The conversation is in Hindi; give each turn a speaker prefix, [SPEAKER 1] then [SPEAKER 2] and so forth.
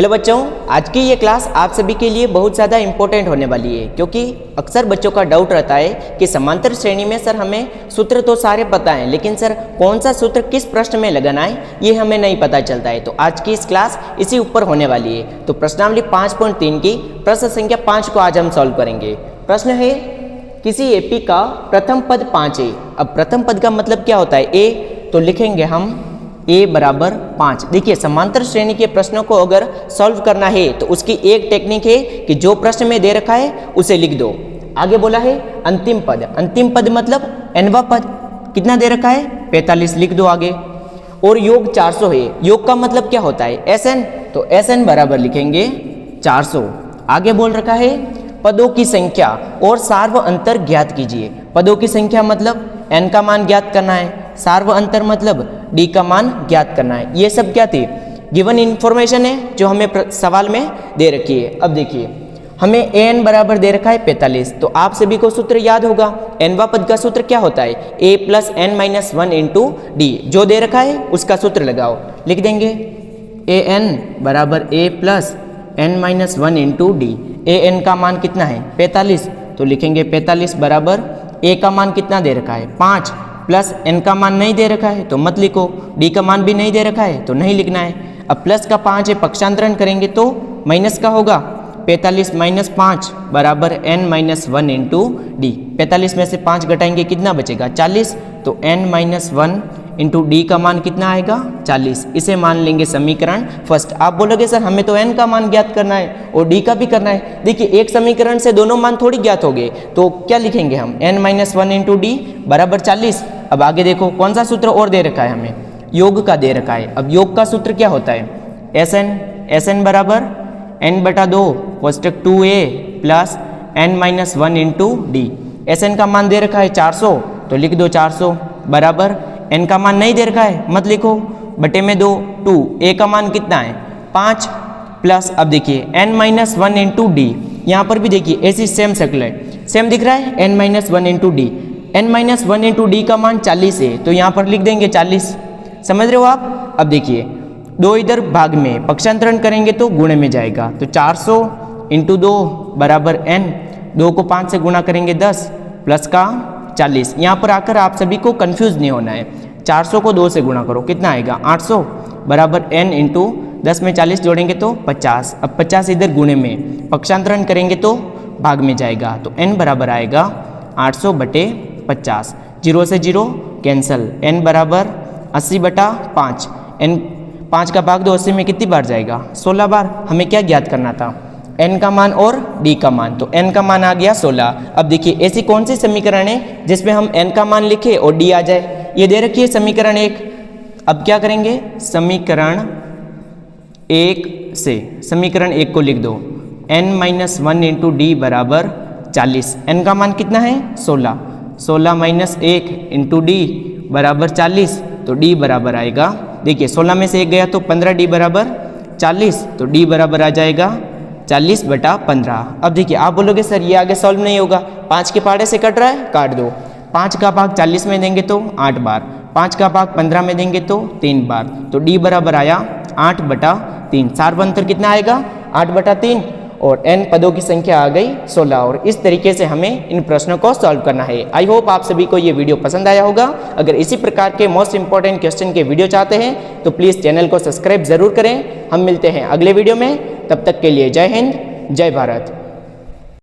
[SPEAKER 1] हेलो बच्चों, आज की ये क्लास आप सभी के लिए बहुत ज़्यादा इंपॉर्टेंट होने वाली है क्योंकि अक्सर बच्चों का डाउट रहता है कि समांतर श्रेणी में सर हमें सूत्र तो सारे पता हैं, लेकिन सर कौन सा सूत्र किस प्रश्न में लगाना है ये हमें नहीं पता चलता है। तो आज की इस क्लास इसी ऊपर होने वाली है। तो प्रश्नावली 5.3 की प्रश्न संख्या 5 को आज हम सॉल्व करेंगे। प्रश्न है, किसी एपी का प्रथम पद 5 है। अब प्रथम पद का मतलब क्या होता है? ए, तो लिखेंगे हम a बराबर 5। देखिए, समांतर श्रेणी के प्रश्नों को अगर सॉल्व करना है तो उसकी एक टेक्निक है कि जो प्रश्न में दे रखा है उसे लिख दो। आगे बोला है अंतिम पद। अंतिम पद मतलब nवां पद कितना दे रखा है? 45, लिख दो आगे। और योग 400 है। योग का मतलब क्या होता है? Sn, तो Sn बराबर लिखेंगे 400। आगे बोल रखा है पदों की संख्या और सार्व अंतर ज्ञात कीजिए। पदों की संख्या मतलब n का मान ज्ञात करना है, सार्व अंतर मतलब d का मान ज्ञात करना है। ये सब क्या थी? गिवन इन्फॉर्मेशन है जो हमें सवाल में दे रखी है। अब देखिए, हमें an बराबर दे रखा है 45, तो आप सभी को सूत्र याद होगा। nवां पद का सूत्र क्या होता है? a plus n minus 1 into D. जो दे रखा है उसका सूत्र लगाओ। लिख देंगे an बराबर a plus n minus 1 into D. an का मान कितना है? 45, तो लिखेंगे 45 बराबर a का मान कितना दे रखा है? 5 प्लस n का मान नहीं दे रखा है तो मत लिखो, d का मान भी नहीं दे रखा है तो नहीं लिखना है। अब प्लस का 5 है, पक्षांतरण करेंगे तो माइनस का होगा। 45 माइनस 5 बराबर n माइनस 1 इंटू डी। 45 में से 5 घटाएंगे कितना बचेगा? 40, तो n माइनस 1 इंटू डी का मान कितना आएगा? 40। इसे मान लेंगे समीकरण फर्स्ट। आप बोलोगे सर हमें तो n का मान ज्ञात करना है और d का भी करना है। देखिए, एक समीकरण से दोनों मान थोड़ी ज्ञात हो गए, तो क्या लिखेंगे हम? n माइनस 1 इंटू डी बराबर 40। अब आगे देखो कौन सा सूत्र और दे रखा है हमें? योग का दे रखा है। अब योग का सूत्र क्या होता है? Sn बराबर n बटा 2 कोष्टक 2a plus n minus 1 into D. Sn का मान दे रखा है 400, तो लिख दो 400 बराबर n का मान नहीं दे रखा है मत लिखो, बटे में 2 2। a का मान कितना है? 5 प्लस, अब देखिए n माइनस 1 इंटू डी। यहाँ पर भी देखिए ऐसी सेम शक्ल है, सेम दिख रहा है n minus 1 into D. n minus 1 into D का मान 40 है, तो यहाँ पर लिख देंगे 40। समझ रहे हो आप? अब देखिए, दो इधर भाग में पक्षांतरण करेंगे तो गुणे में जाएगा, तो 400 इंटू 2 बराबर n। 2 को 5 से गुणा करेंगे 10 प्लस का 40। यहाँ पर आकर आप सभी को कंफ्यूज नहीं होना है। 400 को 2 से गुणा करो, कितना आएगा? 800 बराबर n इंटू 10 में 40 जोड़ेंगे तो 50। अब 50 इधर गुणे में, पक्षांतरण करेंगे तो भाग में जाएगा, तो n बराबर आएगा 800 बटे 50। 0 से 0 कैंसल, n बराबर 80 बटा 5। n 5 का भाग दो 80 में कितनी बार जाएगा? 16 बार। हमें क्या ज्ञात करना था? n का मान और d का मान, तो n का मान आ गया 16। अब देखिए, ऐसी कौन सी समीकरण है जिसमें हम n का मान लिखे और d आ जाए? ये दे रखी है समीकरण 1। अब क्या करेंगे? समीकरण 1 से समीकरण 1 को लिख दो। n माइनस 1 इंटू डी बराबर 40। n का मान कितना है? 16। 16 माइनस 1 इंटू डी बराबर 40, तो d बराबर आएगा, देखिए 16 में से 1 गया तो 15d बराबर 40, तो d बराबर आ जाएगा 40 बटा 15। अब देखिए, आप बोलोगे सर ये आगे सॉल्व नहीं होगा, 5 के पहाड़े से कट रहा है, काट दो। 5 का भाग 40 में देंगे तो 8 बार, 5 का भाग 15 में देंगे तो 3 बार, तो d बराबर आया 8 बटा 3। सार्व अंतर कितना आएगा? 8 बटा 3, और n पदों की संख्या आ गई 16। और इस तरीके से हमें इन प्रश्नों को सॉल्व करना है। आई होप आप सभी को ये वीडियो पसंद आया होगा। अगर इसी प्रकार के मोस्ट इंपॉर्टेंट क्वेश्चन के वीडियो चाहते हैं तो प्लीज़ चैनल को सब्सक्राइब जरूर करें। हम मिलते हैं अगले वीडियो में, तब तक के लिए जय हिंद, जय भारत।